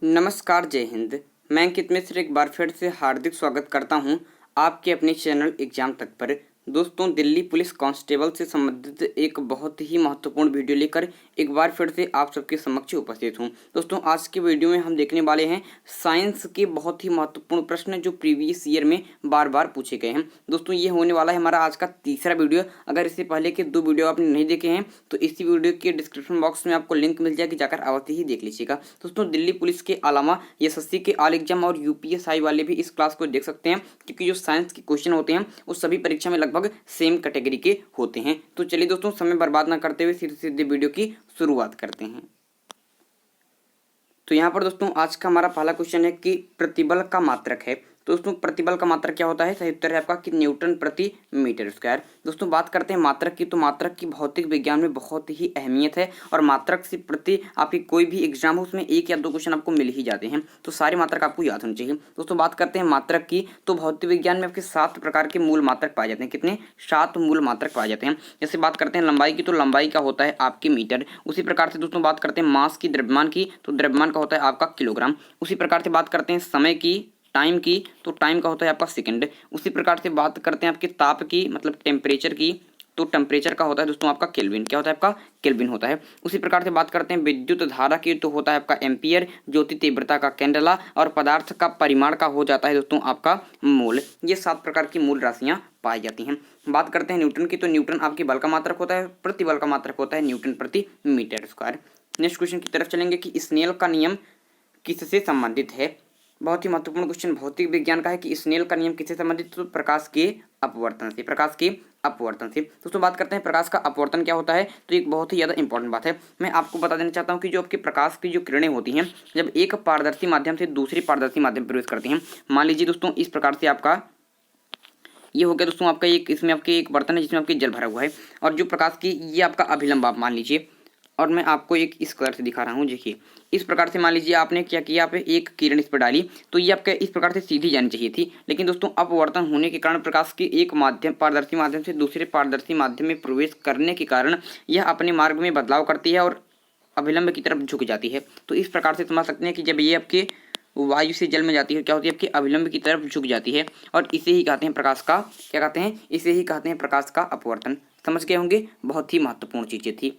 नमस्कार, जय हिंद। मैं अंकित मिश्र एक बार फिर से हार्दिक स्वागत करता हूं आपके अपने चैनल एग्जाम तक पर। दोस्तों, दिल्ली पुलिस कांस्टेबल से संबंधित एक बहुत ही महत्वपूर्ण वीडियो लेकर एक बार फिर से आप सबके समक्ष उपस्थित हूं। दोस्तों, आज की वीडियो में हम देखने वाले हैं साइंस के बहुत ही महत्वपूर्ण प्रश्न जो प्रीवियस ईयर में बार बार पूछे गए हैं। दोस्तों, ये होने वाला है हमारा आज का तीसरा वीडियो। अगर इससे पहले के 2 वीडियो आपने नहीं देखे हैं तो इसी वीडियो के डिस्क्रिप्शन बॉक्स में आपको लिंक मिल जाएगी, जाकर अवश्य ही देख लीजिएगा। दोस्तों, दिल्ली पुलिस के अलावा एसएससी के ऑल एग्जाम और यूपीएसआई वाले भी इस क्लास को देख सकते हैं, क्योंकि जो साइंस के क्वेश्चन होते हैं वो सभी परीक्षा में लगभग सेम कैटेगरी के होते हैं। तो चलिए दोस्तों, समय बर्बाद ना करते हुए सीधे सीधे वीडियो की शुरुआत करते हैं। तो यहाँ पर दोस्तों आज का हमारा पहला क्वेश्चन है कि प्रतिबल का मात्रक है। दोस्तों, प्रतिबल का मात्रक क्या होता है? सही उत्तर है आपका कि न्यूटन प्रति मीटर स्क्वायर। दोस्तों, बात करते हैं मात्रक की, तो मात्रक की भौतिक विज्ञान में बहुत ही अहमियत है और मात्रक से प्रति आपकी कोई भी एग्जाम हो उसमें 1 या 2 क्वेश्चन आपको मिल ही जाते हैं, तो सारे मात्रक आपको याद होने चाहिए। दोस्तों, बात करते हैं मात्रक की, तो भौतिक विज्ञान में आपके 7 प्रकार के मूल मात्रक पाए जाते हैं। कितने? 7 मूल मात्रक पाए जाते हैं। जैसे बात करते हैं लंबाई की, तो लंबाई का होता है आपके मीटर। उसी प्रकार से दोस्तों बात करते हैं मास की, द्रव्यमान की, तो द्रव्यमान का होता है आपका किलोग्राम। उसी प्रकार से बात करते हैं समय की, टाइम की, तो टाइम का होता है आपका सेकंड। उसी प्रकार से बात करते हैं आपके ताप की, मतलब टेम्परेचर की, तो टेम्परेचर का होता है दोस्तों आपका केल्विन। क्या होता है आपका? केल्विन होता है। उसी प्रकार से बात करते हैं विद्युत धारा की, तो होता है आपका एम्पियर। ज्योति तीव्रता का कैंडेला और पदार्थ का परिमाण का हो जाता है दोस्तों आपका मोल। ये 7 प्रकार की मूल राशियां पाई जाती हैं। बात करते हैं न्यूटन की, तो न्यूटन आपकी बल का मात्रक होता है, प्रतिबल का मात्रक होता है न्यूटन प्रति मीटर स्क्वायर। नेक्स्ट क्वेश्चन की तरफ चलेंगे कि स्नेल का नियम किससे संबंधित है? बहुत ही महत्वपूर्ण क्वेश्चन भौतिक विज्ञान का है कि स्नेल का नियम किससे संबंधित? तो प्रकाश के अपवर्तन से। प्रकाश के अपवर्तन से। दोस्तों, बात करते हैं प्रकाश का अपवर्तन क्या होता है, तो एक बहुत ही ज़्यादा इंपॉर्टेंट बात है। मैं आपको बता देना चाहता हूं कि जो आपके प्रकाश की जो किरणें होती हैं, जब एक पारदर्शी माध्यम से दूसरी पारदर्शी माध्यम प्रवेश करती हैं, मान लीजिए दोस्तों इस प्रकार से आपका ये हो गया दोस्तों आपका एक, इसमें आपके एक बर्तन है जिसमें आपके जल भरा हुआ है, और जो प्रकाश की ये आपका अभिलंब आप मान लीजिए, और मैं आपको एक इस कलर से दिखा रहा हूँ। देखिए इस प्रकार से मान लीजिए आपने क्या किया, आप एक किरण इस पर डाली, तो ये आपके इस प्रकार से सीधी जानी चाहिए थी, लेकिन दोस्तों अपवर्तन होने के कारण प्रकाश की एक माध्यम पारदर्शी माध्यम से दूसरे पारदर्शी माध्यम में प्रवेश करने के कारण यह अपने मार्ग में बदलाव करती है और अभिलंब की तरफ झुक जाती है। तो इस प्रकार से समझ सकते हैं कि जब ये आपके वायु से जल में जाती है, क्या होती है? आपके अभिलंब की तरफ झुक जाती है, और इसे ही कहते हैं प्रकाश का, क्या कहते हैं? इसे ही कहते हैं प्रकाश का अपवर्तन। समझ गए होंगे, बहुत ही महत्वपूर्ण चीजें थी।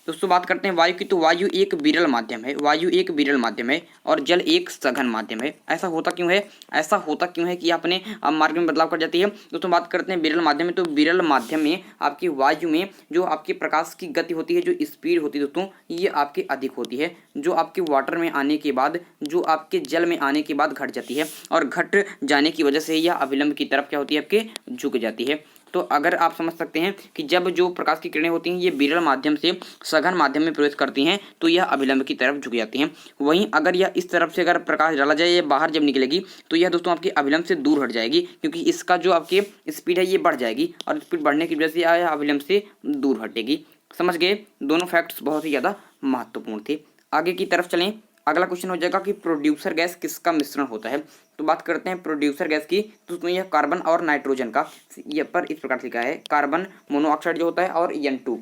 दोस्तों, बात करते हैं वायु की, तो वायु एक विरल माध्यम है। वायु एक विरल माध्यम है और जल एक सघन माध्यम है। ऐसा होता क्यों है? ऐसा होता क्यों है कि अपने मार्ग में बदलाव कर जाती है? दोस्तों, बात करते हैं विरल माध्यम में, तो विरल माध्यम में आपकी वायु में जो आपके प्रकाश की गति होती है, जो स्पीड होती है दोस्तों, ये आपकी अधिक होती है, जो आपके वाटर में आने के बाद, जो आपके जल में आने के बाद घट जाती है, और घट जाने की वजह से यह अभिलंब की तरफ क्या होती है? आपके झुक जाती है। तो अगर आप समझ सकते हैं कि जब जो प्रकाश की किरणें होती हैं ये विरल माध्यम से सघन माध्यम में प्रवेश करती हैं, तो यह अभिलंब की तरफ झुक जाती हैं। वहीं अगर यह इस तरफ से अगर प्रकाश डाला जाए, ये बाहर जब निकलेगी, तो यह दोस्तों आपके अभिलंब से दूर हट जाएगी, क्योंकि इसका जो आपके स्पीड है ये बढ़ जाएगी, और स्पीड बढ़ने की वजह से यह अभिलंब से दूर हटेगी। समझ गए? दोनों फैक्ट्स बहुत ही ज़्यादा महत्वपूर्ण थे। आगे की तरफ चलें। अगला क्वेश्चन हो जाएगा कि प्रोड्यूसर गैस किसका मिश्रण होता है? तो बात करते हैं प्रोड्यूसर गैस की, तो उसमें यह कार्बन और नाइट्रोजन का, ये पर इस प्रकार से लिखा है, कार्बन मोनोऑक्साइड जो होता है और N2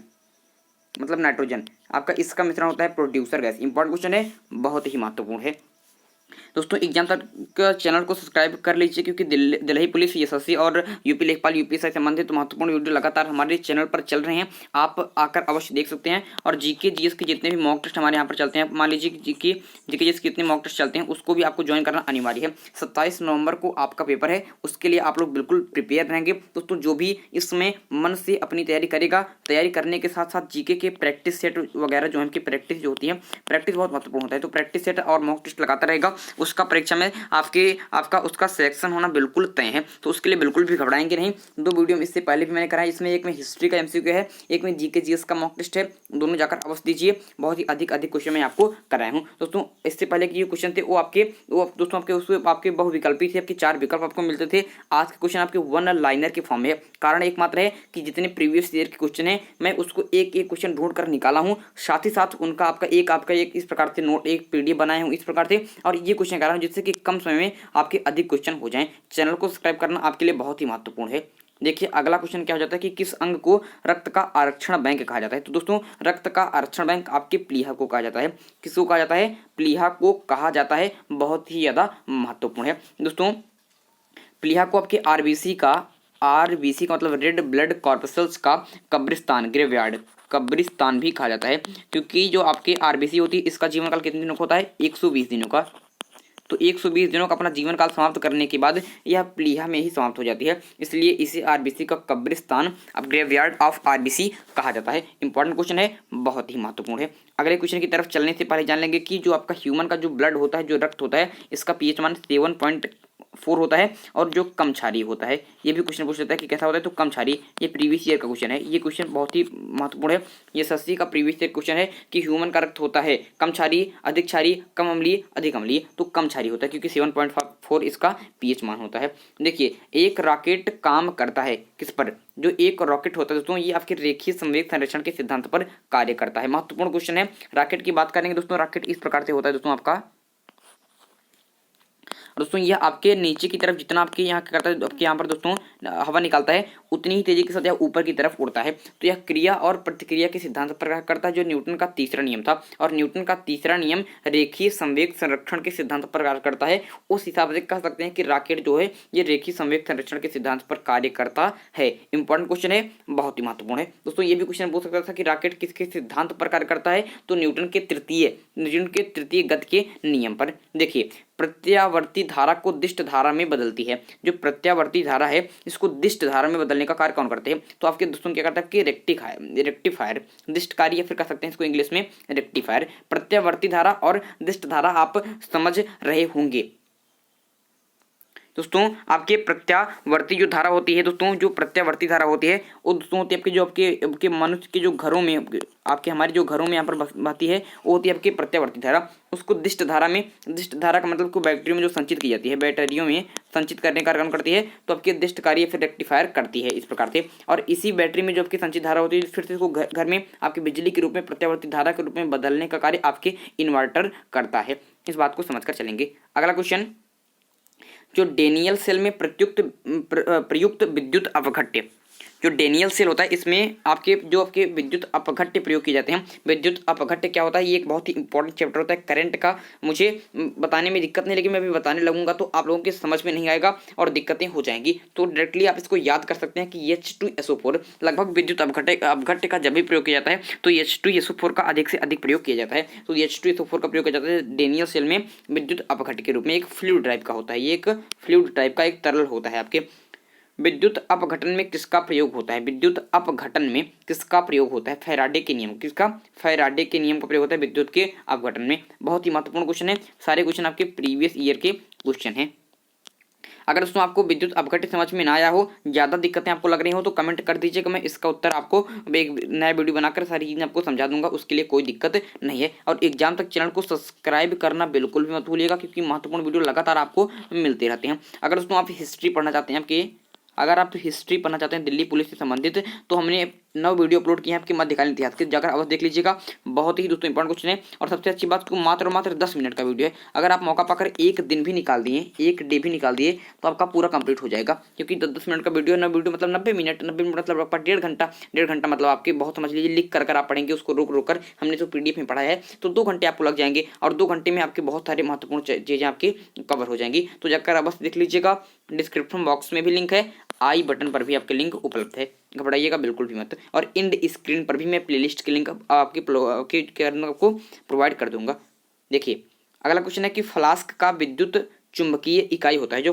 मतलब नाइट्रोजन, आपका इसका मिश्रण होता है प्रोड्यूसर गैस। इंपॉर्टेंट क्वेश्चन है, बहुत ही महत्वपूर्ण है। दोस्तों, एग्जाम तक चैनल को सब्सक्राइब कर लीजिए, क्योंकि दिल्ली पुलिस, एसएससी और यूपी लेखपाल, यूपीएससी से संबंधित महत्वपूर्ण वीडियो लगातार हमारे चैनल पर चल रहे हैं। आप आकर अवश्य देख सकते हैं। और जीके जीएस के जितने भी मॉक टेस्ट हमारे यहाँ पर चलते हैं, मान लीजिए जीके जीएस के जितने मॉक टेस्ट चलते हैं, उसको भी आपको ज्वाइन करना अनिवार्य है। 27 नवंबर को आपका पेपर है, उसके लिए आप लोग बिल्कुल प्रिपेयर रहेंगे। दोस्तों, जो भी इसमें मन से अपनी तैयारी करेगा, तैयारी करने के साथ साथ जीके के प्रैक्टिस सेट वगैरह जो है, उनकी प्रैक्टिस जो होती है, प्रैक्टिस बहुत महत्वपूर्ण होता है, तो प्रैक्टिस सेट और मॉक टेस्ट लगाता रहेगा। उसका परीक्षा में आपका उसका सिलेक्शन होना बिल्कुल तय है, तो उसके लिए बिल्कुल भी घबराएंगे नहीं। 2 वीडियो इससे पहले भी मैंने कराया, इसमें एक में हिस्ट्री का एमसीक्यू है, एक में जीके जीएस का मॉक टेस्ट है, दोनों जाकर अवश्य दीजिए। बहुत ही अधिक क्वेश्चन मैं आपको कराया हूँ। दोस्तों, इससे पहले के जो क्वेश्चन थे वो दोस्तों आपके बहुविकल्पी थे, आपके 4 विकल्प आपको मिलते थे। आज के क्वेश्चन आपके 1 लाइनर के फॉर्म में है। कारण एकमात्र है कि जितने प्रीवियस ईयर के क्वेश्चन है, मैं उसको एक क्वेश्चन ढूंढ कर निकाला हूँ, साथ ही साथ उनका आपका एक इस प्रकार से नोट, एक पीडीएफ बनाया हूँ इस प्रकार से, और ये क्वेश्चन करा हूँ जिससे कि कम समय में आपके अधिक क्वेश्चन हो जाएं। चैनल को सब्सक्राइब करना आपके लिए बहुत ही महत्वपूर्ण है। देखिए अगला क्वेश्चन क्या हो जाता है कि किस अंग को रक्त का आरक्षण बैंक कहा जाता है। तो दोस्तों रक्त का आरक्षण बैंक आपके प्लीहा को कहा जाता है। किसको कहा जाता है? प्लीहा को कहा जाता है। बहुत ही ज्यादा महत्वपूर्ण है दोस्तों। प्लीहा को आपके आरबीसी का मतलब रेड ब्लड कॉर्पसल्स का कब्रिस्तान, ग्रेवयार्ड, कब्रिस्तान भी कहा जाता है, क्योंकि जो आपके आरबीसी होती है इसका जीवन काल कितने दिनों का होता है? 120 दिनों का। तो 120 दिनों का अपना जीवन काल समाप्त करने के बाद यह प्लीहा में ही समाप्त हो जाती है, इसलिए इसे आरबीसी का कब्रिस्तान, अब ग्रेवयार्ड ऑफ आरबीसी कहा जाता है। इंपॉर्टेंट क्वेश्चन है, बहुत ही महत्वपूर्ण है। अगले क्वेश्चन की तरफ चलने से पहले जान लेंगे कि जो आपका ह्यूमन का जो ब्लड होता है, जो रक्त होता है, इसका पीएच मान 7.4 होता है, और जो कम क्षारीय होता है, ये भी क्वेश्चन पूछ लेता है कि कैसा होता है, तो कम क्षारीय। ये प्रीवियस ईयर का क्वेश्चन है, ये क्वेश्चन बहुत ही महत्वपूर्ण है। ये एसएससी का प्रीवियस ईयर क्वेश्चन है कि ह्यूमन का रक्त होता है कम क्षारीय, अधिक क्षारीय, कम अम्लीय, अधिक अम्लीय। तो कम क्षारीय होता है क्योंकि 7.4 इसका पीएच मान होता है। देखिए एक रॉकेट काम करता है किस पर? जो एक रॉकेट होता है दोस्तों, ये आपके रेखीय संवेग संरक्षण के सिद्धांत पर कार्य करता है। महत्वपूर्ण क्वेश्चन है। रॉकेट की बात करेंगे दोस्तों, रॉकेट इस प्रकार से होता है दोस्तों आपका, दोस्तों यह आपके नीचे की तरफ जितना आपके यहाँ क्या करता है, आपके यहाँ पर दोस्तों हवा निकालता है, उतनी ही तेजी के साथ यह ऊपर की तरफ उड़ता है। तो यह क्रिया और प्रतिक्रिया के सिद्धांत पर कार्य करता है, जो न्यूटन का तीसरा नियम था। और न्यूटन का तीसरा नियम रेखीय संवेग संरक्षण के सिद्धांत पर कार्य करता है। उस हिसाब से कह सकते हैं कि रॉकेट जो है ये रेखीय संवेग संरक्षण के सिद्धांत पर कार्य करता है। इंपॉर्टेंट क्वेश्चन है, बहुत ही महत्वपूर्ण है दोस्तों। ये भी क्वेश्चन पूछ सकता था कि रॉकेट किसके सिद्धांत पर कार्य करता है, तो न्यूटन के तृतीय गति के नियम पर। देखिए प्रत्यावर्ती धारा को दिष्ट धारा में बदलती है। जो प्रत्यावर्ती धारा है इसको दिष्ट धारा में बदलने का कार्य कौन करते हैं? तो आपके दोस्तों क्या करता है कि रेक्टिफायर, दिष्टकारी, या फिर कह सकते हैं इसको इंग्लिश में रेक्टिफायर। प्रत्यावर्ती धारा और दिष्ट धारा आप समझ रहे होंगे दोस्तों। आपके प्रत्यावर्ती जो धारा होती है दोस्तों, जो प्रत्यावर्ती धारा होती है वो दोस्तों होती है आपके जो आपके मनुष्य के जो घरों में, आपके हमारे जो घरों में यहाँ पर बहती है, वो होती है आपकी प्रत्यावर्ती धारा। उसको दिष्ट धारा में, दिष्ट धारा का मतलब को बैटरियों में जो संचित की जाती है, बैटरियों में संचित करने का काम करती है, तो आपके दिष्टकारी फिर रेक्टिफायर करती है इस प्रकार से। और इसी बैटरी में जो आपकी संचित धारा होती है, फिर से इसको घर में आपकी बिजली के रूप में प्रत्यावर्ती धारा के रूप में बदलने का कार्य आपके इन्वर्टर करता है। इस बात को समझकर चलेंगे। अगला क्वेश्चन, जो डेनियल सेल में प्रयुक्त विद्युत अपघट्य, जो डेनियल सेल होता है इसमें आपके विद्युत अपघट्य प्रयोग किए जाते हैं। विद्युत अपघट्य क्या होता है? ये एक बहुत ही इंपॉर्टेंट चैप्टर होता है करंट का। मुझे बताने में दिक्कत नहीं, लेकिन मैं अभी बताने लगूंगा तो आप लोगों के समझ में नहीं आएगा और दिक्कतें हो जाएंगी। तो डायरेक्टली आप इसको याद कर सकते हैं कि H2SO4 लगभग विद्युत अपघट्य का जब भी प्रयोग किया जाता है तो H2SO4 का अधिक से अधिक प्रयोग किया जाता है। तो H2SO4 का प्रयोग किया जाता है डेनियल सेल में विद्युत अपघट्य के रूप में। एक फ्लूइड टाइप का होता है, ये एक फ्लूइड टाइप का एक तरल होता है आपके। विद्युत अपघटन में किसका प्रयोग होता है? विद्युत अपघटन में किसका प्रयोग होता है? फैराडे के नियम, किसका? फैराडे के नियम का प्रयोग होता है विद्युत के अपघटन में। बहुत ही महत्वपूर्ण क्वेश्चन है, सारे क्वेश्चन आपके प्रीवियस ईयर के क्वेश्चन हैं। अगर दोस्तों आपको विद्युत अपघट्य समझ में ना आया हो, ज्यादा दिक्कतें आपको लग रही हो, तो कमेंट कर दीजिएगा, मैं इसका उत्तर आपको एक नया वीडियो बनाकर सारी चीजें आपको समझा दूंगा, उसके लिए कोई दिक्कत नहीं है। और एग्जाम तक चैनल को सब्सक्राइब करना बिल्कुल भी मत भूलिएगा, क्योंकि महत्वपूर्ण वीडियो लगातार आपको मिलते रहते हैं। अगर दोस्तों आप हिस्ट्री पढ़ना चाहते हैं अगर आप हिस्ट्री पढ़ना चाहते हैं दिल्ली पुलिस से संबंधित, तो हमने 9 वीडियो अपलोड किए हैं आपके मध्यकालीन इतिहास के, जाकर अवश्य देख लीजिएगा। बहुत ही दोस्तों इंपॉर्टेंट क्वेश्चन है। और सबसे अच्छी बात को मात्र 10 मिनट का वीडियो है। अगर आप मौका पाकर एक दिन भी निकाल दिए, एक डे भी निकाल दिए, तो आपका पूरा कंप्लीट हो जाएगा, क्योंकि 10 मिनट का वीडियो है ना। वीडियो मतलब 90 मिनट मतलब आपका डेढ़ घंटा मतलब आपके बहुत समझ लीजिए लिख कर आप पढ़ेंगे उसको रोक कर। हमने तो PDF में पढ़ा है तो 2 घंटे आपको लग जाएंगे, और 2 घंटे में आपके बहुत सारे महत्वपूर्ण चीजें आपकी कवर हो जाएंगी। तो जाकर अवश्य देख लीजिएगा। डिस्क्रिप्शन बॉक्स में भी लिंक है, आई बटन पर भी आपके लिंक उपलब्ध है, घबराइएगा बिल्कुल भी मत। और इंड स्क्रीन पर भी मैं प्लेलिस्ट के लिंक आपको प्रोवाइड कर दूंगा। देखिए अगला क्वेश्चन है कि फ्लास्क का विद्युत चुंबकीय इकाई होता है। जो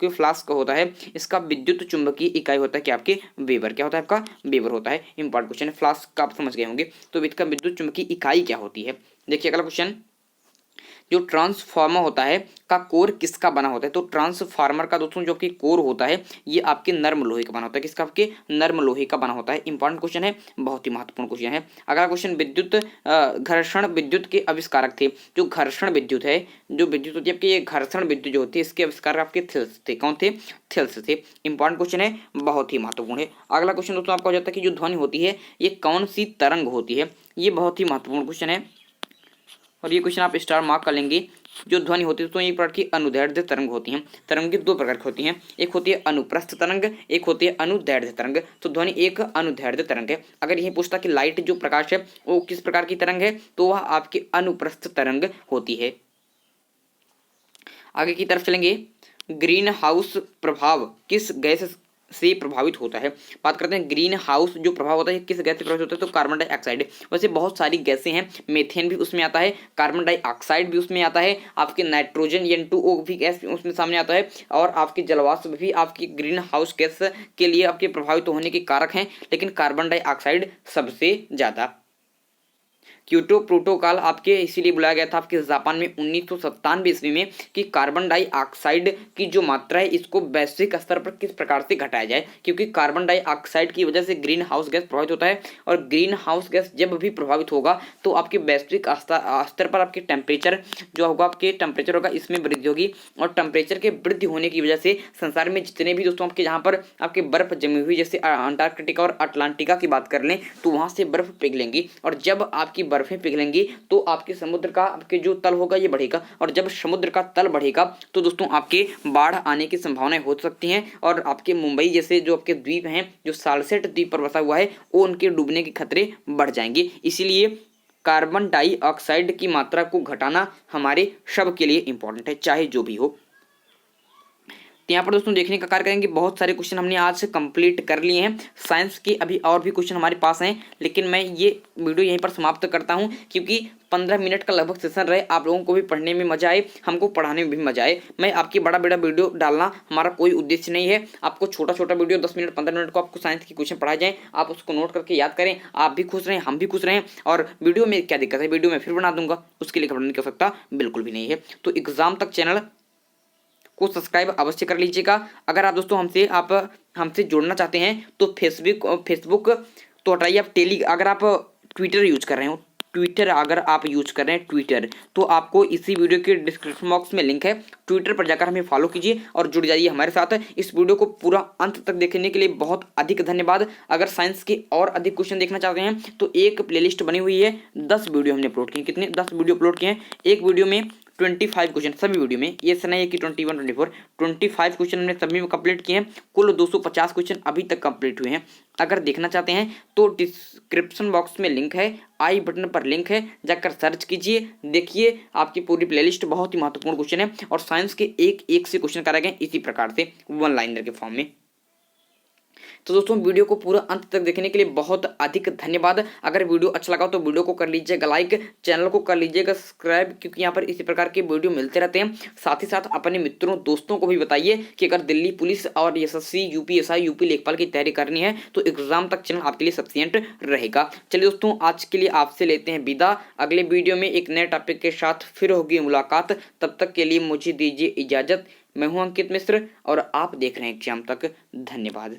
फ्लास्क होता है इसका विद्युत चुंबकीय इकाई होता है कि आपके वेबर। क्या होता है? आपका वेबर होता है। इंपॉर्टेंट क्वेश्चन है, फ्लास्क का आप समझ गए होंगे। तो इसका विद्युत चुंबकीय इकाई क्या होती है? देखिए अगला क्वेश्चन, जो ट्रांसफार्मर होता है का कोर किसका बना होता है? तो ट्रांसफार्मर का दोस्तों जो कि कोर होता है ये आपके नर्म लोहे का बना होता है। किसका? आपके नर्म लोहे का बना होता है। इंपॉर्टेंट क्वेश्चन है, बहुत ही महत्वपूर्ण क्वेश्चन है। अगला क्वेश्चन, विद्युत घर्षण विद्युत के आविष्कारक थे। जो घर्षण विद्युत है, जो विद्युत होती है आपकी, ये घर्षण विद्युत जो होती है इसके आविष्कारक आपके थेल्स थे। कौन थे? थेल्स थे। इंपॉर्टेंट क्वेश्चन है, बहुत ही महत्वपूर्ण है। अगला क्वेश्चन दोस्तों आपका हो जाता है कि जो ध्वनि होती है ये कौन सी तरंग होती है? ये बहुत ही महत्वपूर्ण क्वेश्चन है, और ये क्वेश्चन आप स्टार मार्क कर लेंगे जो ध्वनि होती है तो एक प्रकार की अनुदैर्ध्य तरंग होती हैं। तरंग की दो प्रकार की होती हैं, एक होती है अनुप्रस्थ तरंग, एक होती है अनुदैर्ध्य तरंग। तो ध्वनि एक अनुदैर्ध्य तरंग है। अगर यही पूछता कि लाइट जो प्रकाश है वो किस प्रकार की तरंग है, तो वह आपकी अनुप्रस्थ तरंग होती है। आगे की तरफ चलेंगे। ग्रीन हाउस प्रभाव किस गैस से प्रभावित होता है। बात करते हैं ग्रीन हाउस जो प्रभाव होता है किस गैस से प्रभावित होता है, तो कार्बन डाइऑक्साइड। वैसे बहुत सारी गैसें हैं, मेथेन भी उसमें आता है, कार्बन डाइऑक्साइड भी उसमें आता है, आपके नाइट्रोजन N2O भी गैस उसमें सामने आता है, और आपकी जलवाष्प भी आपकी ग्रीन हाउस गैस के लिए आपके प्रभावित होने के कारक हैं, लेकिन कार्बन डाइऑक्साइड सबसे ज्यादा। क्योटो प्रोटोकॉल आपके इसीलिए बुलाया गया था आपके जापान में 1997 ईस्वी में कि कार्बन डाइऑक्साइड की जो मात्रा है इसको वैश्विक स्तर पर किस प्रकार से घटाया जाए, क्योंकि कार्बन डाइऑक्साइड की वजह से ग्रीन हाउस गैस प्रभावित होता है, और ग्रीन हाउस गैस जब भी प्रभावित होगा तो आपके वैश्विक स्तर पर आपके टेम्परेचर जो होगा, आपके टेम्परेचर होगा इसमें वृद्धि होगी, और टेम्परेचर के वृद्धि होने की वजह से संसार में जितने भी दोस्तों आपके जहाँ पर आपके बर्फ जमी हुई, जैसे अंटार्कटिका और अटलांटिका की बात कर लें, तो वहाँ से बर्फ पिघलेंगी, और जब आपकी बर्फें पिघलेंगी तो आपके समुद्र का आपके जो तल होगा ये बढ़ेगा, और जब समुद्र का तल बढ़ेगा तो दोस्तों आपके बाढ़ आने की संभावनाएं हो सकती हैं, और आपके मुंबई जैसे जो आपके द्वीप हैं जो सालसेट द्वीप पर बसा हुआ है वो उनके डूबने के खतरे बढ़ जाएंगे। इसीलिए कार्बन डाइऑक्साइड की मात्रा को घटाना हमारे सब के लिए इंपॉर्टेंट है, चाहे जो भी हो। तो यहाँ पर दोस्तों देखने का कार्य करेंगे, बहुत सारे क्वेश्चन हमने आज से कंप्लीट कर लिए हैं। साइंस के अभी और भी क्वेश्चन हमारे पास हैं, लेकिन मैं ये वीडियो यहीं पर समाप्त करता हूँ, क्योंकि 15 मिनट का लगभग सेशन रहे, आप लोगों को भी पढ़ने में मजा आए, हमको पढ़ाने में भी मजा आए। मैं आपकी बड़ा बड़ा वीडियो डालना हमारा कोई उद्देश्य नहीं है, आपको छोटा छोटा वीडियो 10 मिनट 15 मिनट को आपको साइंस के क्वेश्चन पढ़ाए जाएँ, आप उसको नोट करके याद करें, आप भी खुश रहें, हम भी खुश रहें। और वीडियो में क्या दिक्कत है, वीडियो में फिर बना दूंगा, उसके लिए घबराने की आवश्यकता बिल्कुल भी नहीं है। तो एग्जाम तक चैनल को सब्सक्राइब अवश्य कर लीजिएगा। अगर आप दोस्तों हमसे जुड़ना चाहते हैं तो फेसबुक तो हटाइए, आप अगर आप ट्विटर यूज कर रहे हो, ट्विटर तो आपको इसी वीडियो के डिस्क्रिप्शन बॉक्स में लिंक है, ट्विटर पर जाकर हमें फॉलो कीजिए और जुड़ जाइए हमारे साथ। इस वीडियो को पूरा अंत तक देखने के लिए बहुत अधिक धन्यवाद। अगर साइंस के और अधिक क्वेश्चन देखना चाहते हैं तो एक प्लेलिस्ट बनी हुई है, 10 वीडियो हमने अपलोड किए। कितने? 10 वीडियो अपलोड किए हैं। एक वीडियो में 25 क्वेश्चन, सभी वीडियो में, ये नहीं है कि 21, 24, 25 क्वेश्चन हमने सभी में कंप्लीट किए हैं। कुल 250 क्वेश्चन अभी तक कंप्लीट हुए हैं। अगर देखना चाहते हैं तो डिस्क्रिप्शन बॉक्स में लिंक है, आई बटन पर लिंक है, जाकर सर्च कीजिए, देखिए आपकी पूरी प्लेलिस्ट। बहुत ही महत्वपूर्ण क्वेश्चन है, और साइंस के एक एक से क्वेश्चन कराए गए इसी प्रकार से वन लाइनर के फॉर्म में। तो दोस्तों वीडियो को पूरा अंत तक देखने के लिए बहुत अधिक धन्यवाद। अगर वीडियो अच्छा लगा तो वीडियो को कर लीजिएगा लाइक, चैनल को कर लीजिएगा सब्सक्राइब, क्योंकि यहाँ पर इसी प्रकार के वीडियो मिलते रहते हैं। साथ ही साथ अपने मित्रों दोस्तों को भी बताइए कि अगर दिल्ली पुलिस और SSC, UPSI, यूपी लेखपाल की तैयारी करनी है तो एग्जाम तक चैनल आपके लिए सफिशिएंट रहेगा। चलिए दोस्तों, आज के लिए आपसे लेते हैं विदा। अगले वीडियो में एक नए टॉपिक के साथ फिर होगी मुलाकात। तब तक के लिए मुझे दीजिए इजाजत। मैं हूं अंकित मिश्र और आप देख रहे हैं एग्जाम तक। धन्यवाद।